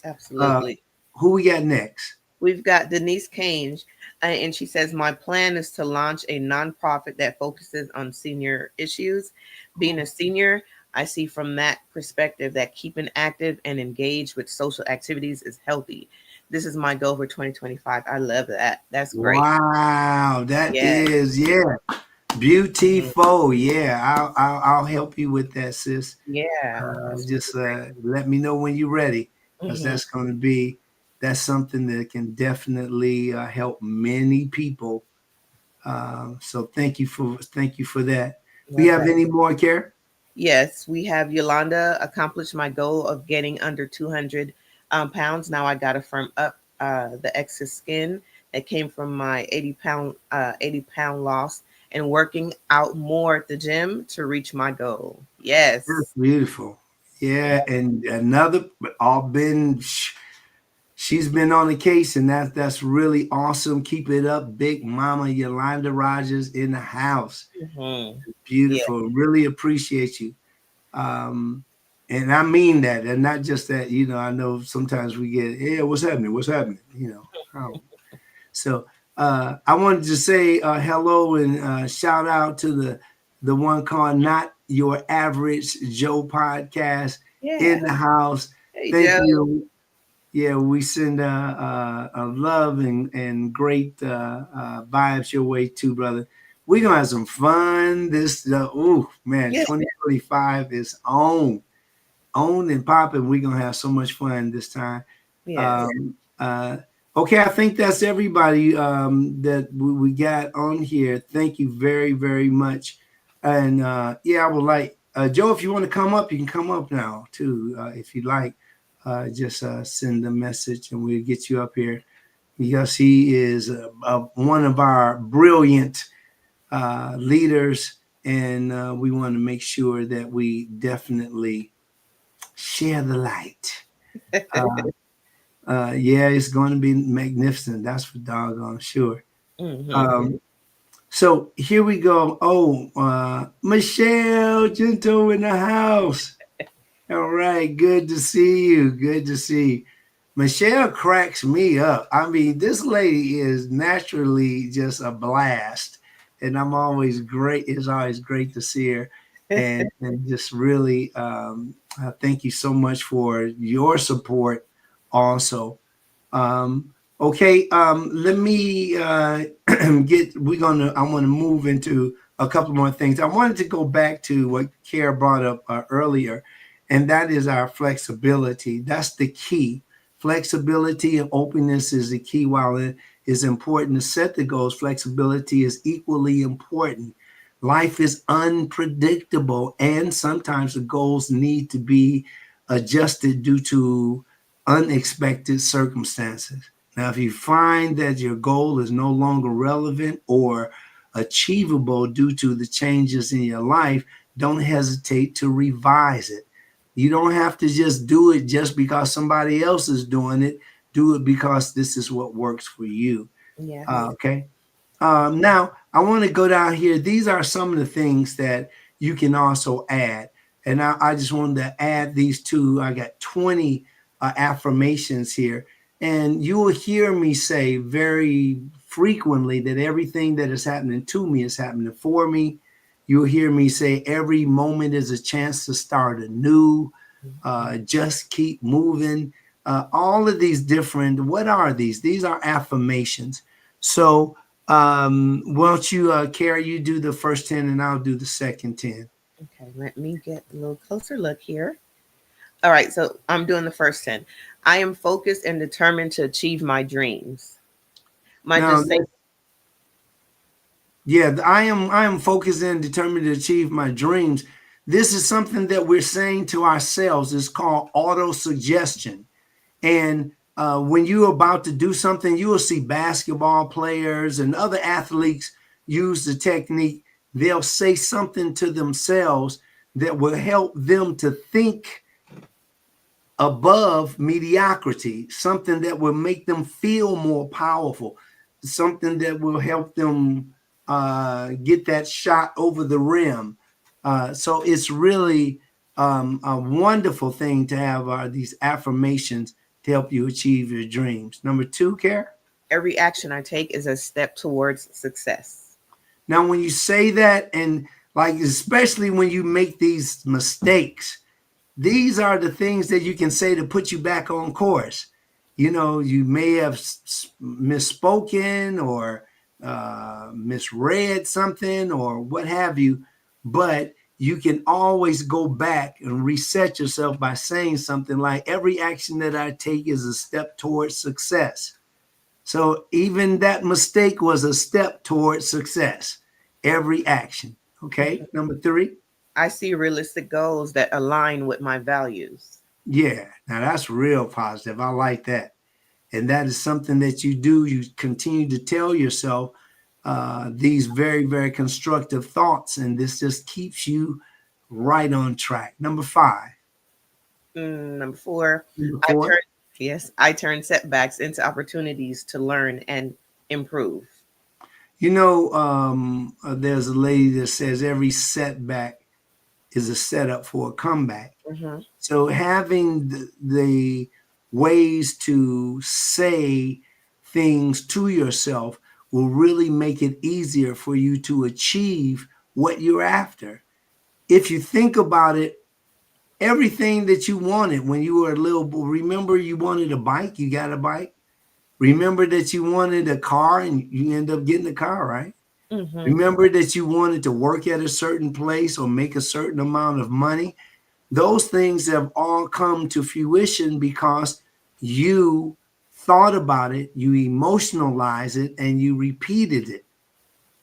Uh, absolutely. who we got next? We've got Denise Cage, and she says, my plan is to launch a nonprofit that focuses on senior issues. Being a senior, I see from that perspective that keeping active and engaged with social activities is healthy. This is my goal for 2025. I love that. That's great. Wow, that Yes. is, yeah, Mhm. beautiful. Yeah, I'll help you with that, sis. Yeah. That's Just let me know when you're ready, because hmm that's something that can definitely help many people. So thank you for that. We love have that. any more, Care? Yes, we have Yolanda accomplished my goal of getting under 200 pounds. Now I got to firm up the excess skin that came from my 80 pound loss and working out more at the gym to reach my goal. That's Yes. beautiful. Yeah, and another all been she's been on the case, and that's really awesome. Keep it up, Big Mama Yolanda Rogers in the house. hmm Yeah. Beautiful. Really appreciate you. Um, and I mean that, and not just that. I know sometimes we get, yeah, what's happening? What's happening? Um, so I wanted to say hello and shout out to the one called Not Your Average Joe podcast Yeah. in the house. Hey, Thank Joe. you. Yeah, we send a love and great vibes your way too, brother. We're gonna have some fun. Oh man, Yeah. 2025 is on and popping. We're gonna have so much fun this time. Yes. Okay, I think that's everybody that we got on here. Thank you very, very much. And yeah, I would like Joe, if you want to come up, you can come up now too, if you like. Just send a message and we'll get you up here because he is one of our brilliant leaders, and we want to make sure that we definitely share the light. Uh, yeah, it's going to be magnificent. That's for doggone sure. hmm Um, so here we go. Oh, Michelle Gento in the house. All right, good to see you. Good to see. Michelle cracks me up. I mean, this lady is naturally just a blast, and I'm always great. It's always great to see her, and just really thank you so much for your support. Also, okay, let me get. I want to move into a couple more things. I wanted to go back to what Kara brought up earlier, and that is our flexibility. That's the key. Flexibility and openness is the key. While it is important to set the goals, flexibility is equally important. Life is unpredictable, and sometimes the goals need to be adjusted due to unexpected circumstances. Now, if you find that your goal is no longer relevant or achievable due to the changes in your life, don't hesitate to revise it. You don't have to just do it just because somebody else is doing it. Do it because this is what works for you. Yes. Okay. Now, I want to go down here. These are some of the things that you can also add. And I just wanted to add these two. I got 20 affirmations here. And you will hear me say very frequently that everything that is happening to me is happening for me. you'll hear me say every moment is a chance to start anew. Just keep moving. All of these different, what are these? These are affirmations. So why don't you, Carrie, you do the first 10 and I'll do the second 10. Okay, let me get a little closer look here. All right, so I'm doing the first 10. I am focused and determined to achieve my dreams. Now, Just say, yeah, I am focused and determined to achieve my dreams. This is something that we're saying to ourselves. It's called auto suggestion. And when you're about to do something, you will see basketball players and other athletes use the technique. They'll say something to themselves that will help them to think above mediocrity, something that will make them feel more powerful, something that will help them get that shot over the rim. So it's really a wonderful thing to have these affirmations to help you achieve your dreams. Number 2, Care. every action I take is a step towards success. Now, when you say that, and like, especially when you make these mistakes, these are the things that you can say to put you back on course. You know, you may have misspoken or misread something or what have you, but you can always go back and reset yourself by saying something like, every action that I take is a step towards success. So even that mistake was a step towards success. Every action. Okay. Number 3. I see realistic goals that align with my values. Yeah. Now that's real positive. I like that. And that is something that you do. You continue to tell yourself these very, very constructive thoughts. And this just keeps you right on track. Number 5. Number 4, Number 4. I turn setbacks into opportunities to learn and improve. You know, there's a lady that says every setback is a setup for a comeback. Mm-hmm. So having the ways to say things to yourself will really make it easier for you to achieve what you're after. If you think about it, everything that you wanted when you were a little boy, remember you wanted a bike, you got a bike. Remember that you wanted a car and you end up getting a car, right? Mm-hmm. Remember that you wanted to work at a certain place or make a certain amount of money. Those things have all come to fruition because you thought about it, you emotionalized it, and you repeated it.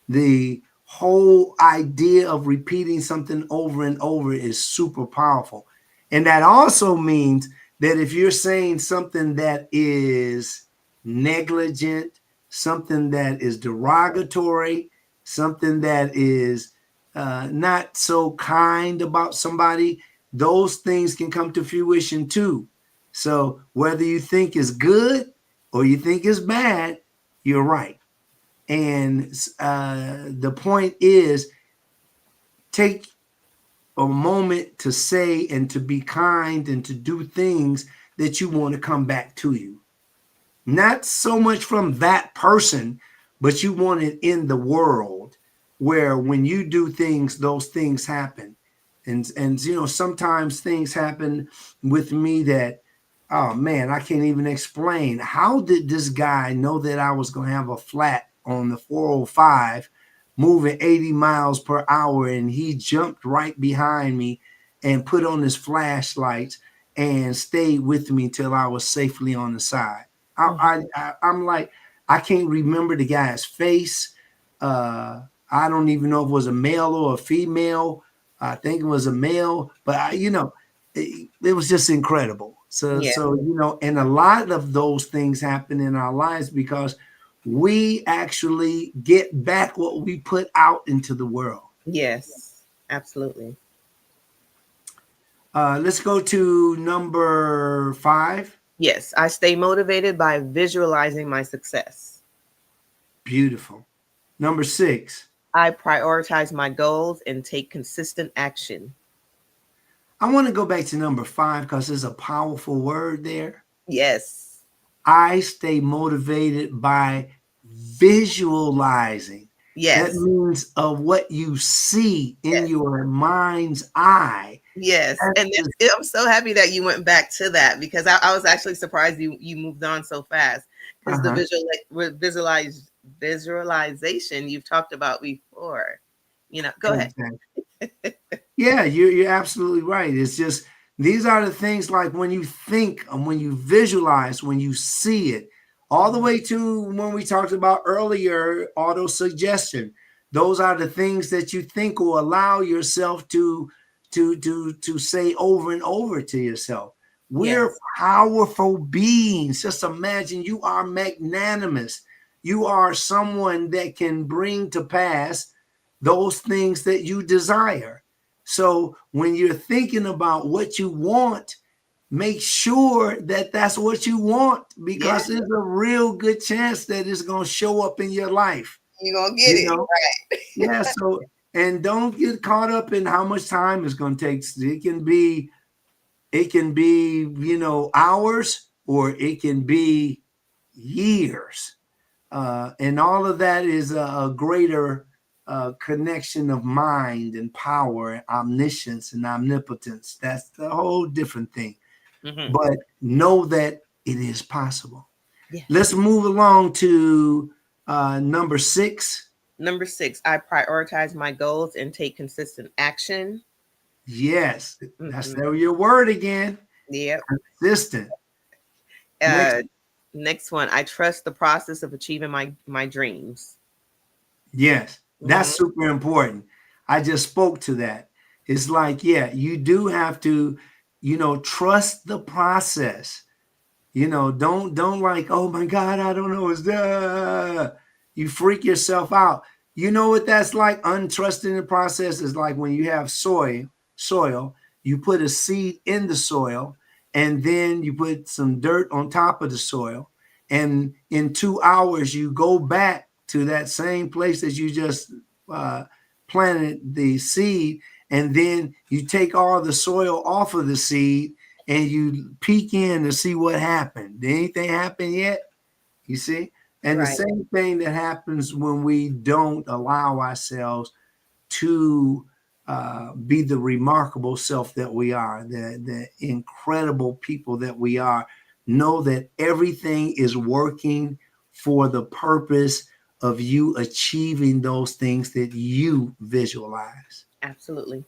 The whole idea of repeating something over and over is super powerful. And that also means that if you're saying something that is negligent, something that is derogatory, something that is not so kind about somebody, those things can come to fruition too. So whether you think is good or you think is bad, you're right. And the point is, take a moment to say and to be kind and to do things that you want to come back to you. Not so much from that person, but you want it in the world where when you do things, those things happen. And you know, sometimes things happen with me that, oh man, I can't even explain. How did this guy know that I was going to have a flat on the 405 moving 80 miles per hour? And he jumped right behind me and put on his flashlights and stayed with me till I was safely on the side. I'm like, I can't remember the guy's face. I don't even know if it was a male or a female. I think it was a male, but it was just incredible. So, Yeah. so, and a lot of those things happen in our lives because we actually get back what we put out into the world. Yes, absolutely. Let's go to number 5. Yes, I stay motivated by visualizing my success. Beautiful. Number 6. I prioritize my goals and take consistent action. I want to go back to number 5 because there's a powerful word there. Yes. I stay motivated by visualizing. That Yes. means what you see in Yes. your mind's eye. Yes. That's And just, I'm so happy that you went back to that, because I was actually surprised you moved on so fast, because the uh-huh. visualization you've talked about before. Go ahead. Exactly. Yeah, you're absolutely right. It's just these are the things like when you think and when you visualize, when you see it, all the way to when we talked about earlier, auto suggestion. Those are the things that you think will allow yourself to say over and over to yourself. We're Yes. powerful beings. Just imagine you are magnanimous. You are someone that can bring to pass those things that you desire. So when you're thinking about what you want, make sure that that's what you want, Yeah. because there's a real good chance that it's going to show up in your life. You're gonna get You it. know, yeah. So, and don't get caught up in how much time it's going to take. It can be, hours, or it can be years. And all of that is a greater connection of mind and power and omniscience and omnipotence. That's the whole different thing. Mm-hmm. But know that it is possible. Yes. Let's move along to number 6. Number 6, I prioritize my goals and take consistent action. Yes, that's Mm-hmm. your word again. Yep. Consistent. Next. Next one, I trust the process of achieving my dreams. Yes, that's Mm-hmm. super important. I just spoke to that. It's like, yeah, you do have to, trust the process. Don't like, oh my God, I don't know. You freak yourself out. You know what that's like? Untrusting the process is like when you have soil, you put a seed in the soil, and then you put some dirt on top of the soil. And in 2 hours, you go back to that same place that you just planted the seed. And then you take all the soil off of the seed and you peek in to see what happened. Did anything happen yet? You see? And the Right. same thing that happens when we don't allow ourselves to be the remarkable self that we are, the incredible people that we are. Know that everything is working for the purpose of you achieving those things that you visualize. Absolutely.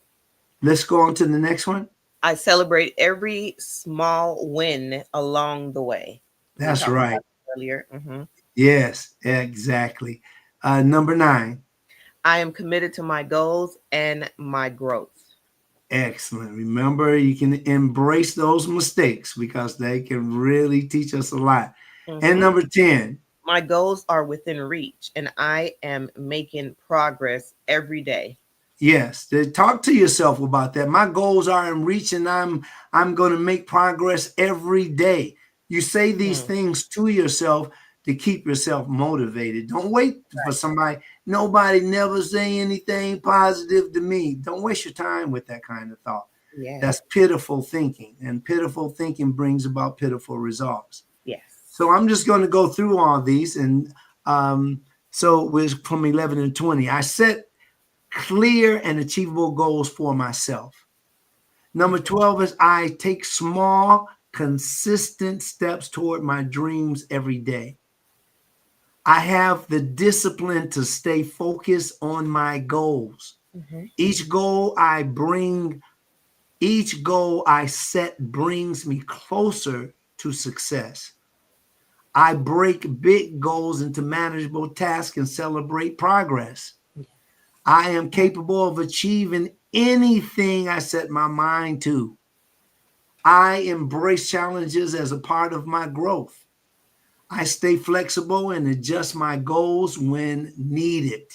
Let's go on to the next one. I celebrate every small win along the way. We That's talked right. about it earlier. Mm-hmm. Yes, exactly. Number 9. I am committed to my goals and my growth. Excellent. Remember, you can embrace those mistakes because they can really teach us a lot. And Mm-hmm. number 10. My goals are within reach, and I am making progress every day. Yes, talk to yourself about that. My goals are in reach, and I'm going to make progress every day. You say these things to yourself to keep yourself motivated. Don't wait for somebody. Nobody never say anything positive to me. Don't waste your time with that kind of thought. Yeah. That's pitiful thinking, and pitiful thinking brings about pitiful results. Yes. So I'm just going to go through all these, and so it was from 11 and 20. I set clear and achievable goals for myself. Number 12 is I take small, consistent steps toward my dreams every day. I have the discipline to stay focused on my goals. Mm-hmm. Each goal I set brings me closer to success. I break big goals into manageable tasks and celebrate progress. I am capable of achieving anything I set my mind to. I embrace challenges as a part of my growth. I stay flexible and adjust my goals when needed.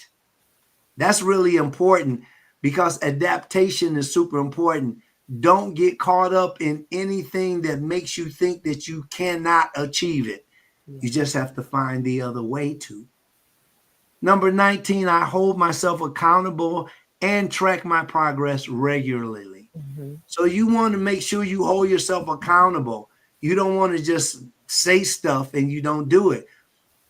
That's really important because adaptation is super important. Don't get caught up in anything that makes you think that you cannot achieve it. You just have to find the other way to. Number 19, I hold myself accountable and track my progress regularly. Mm-hmm. So you want to make sure you hold yourself accountable. You don't want to just say stuff and you don't do it.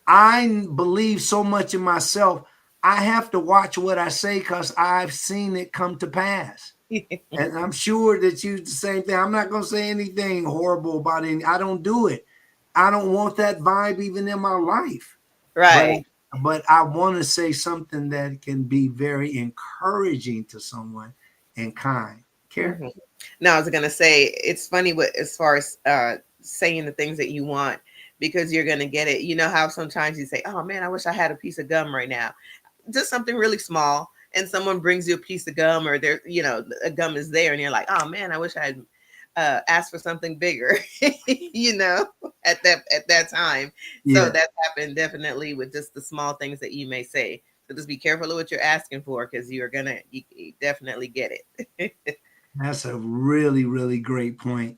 I believe so much in myself. I have to watch what I say because I've seen it come to pass. And I'm sure that you the same thing. I'm not going to say anything horrible about it. I don't do it. I don't want that vibe even in my life. Right. But I want to say something that can be very encouraging to someone and kind. Care? Mm-hmm. Now, I was gonna say it's funny what as far as saying the things that you want because you're gonna get it. You know how sometimes you say, "Oh man, I wish I had a piece of gum right now," just something really small, and someone brings you a piece of gum, or there, a gum is there, and you're like, "Oh man, I wish I had asked for something bigger," at that time. Yeah. So that happened definitely with just the small things that you may say. So just be careful of what you're asking for because you definitely get it. That's a really, really great point.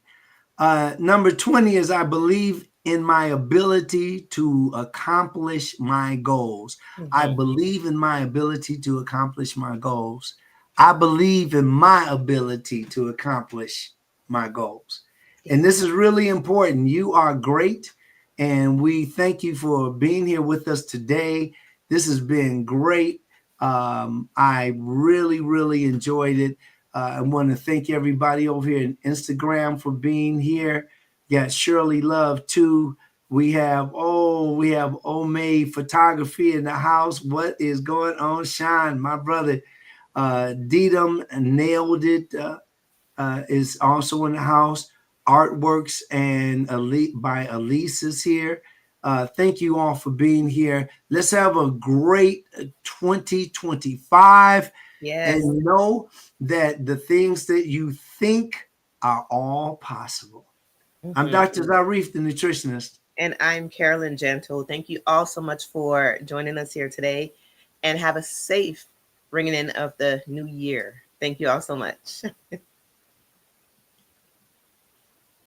Number 20 is I believe in my ability to accomplish my goals. I Mhm. believe in my ability to accomplish my goals. I believe in my ability to accomplish my goals. And this is really important. You are great. And we thank you for being here with us today. This has been great. I really, really enjoyed it. I want to thank everybody over here in Instagram for being here. Got Shirley Love too. We have Omay Photography in the house. What is going on, Sean? My brother, Deedham nailed it. Is also in the house. Artworks and Elite by Elise is here. Thank you all for being here. Let's have a great 2025. Yes. And know that the things that you think are all possible. I'm Mhm. Dr. Zarif, the nutritionist. And I'm Carolyn Gentle. Thank you all so much for joining us here today and have a safe bringing in of the new year. Thank you all so much.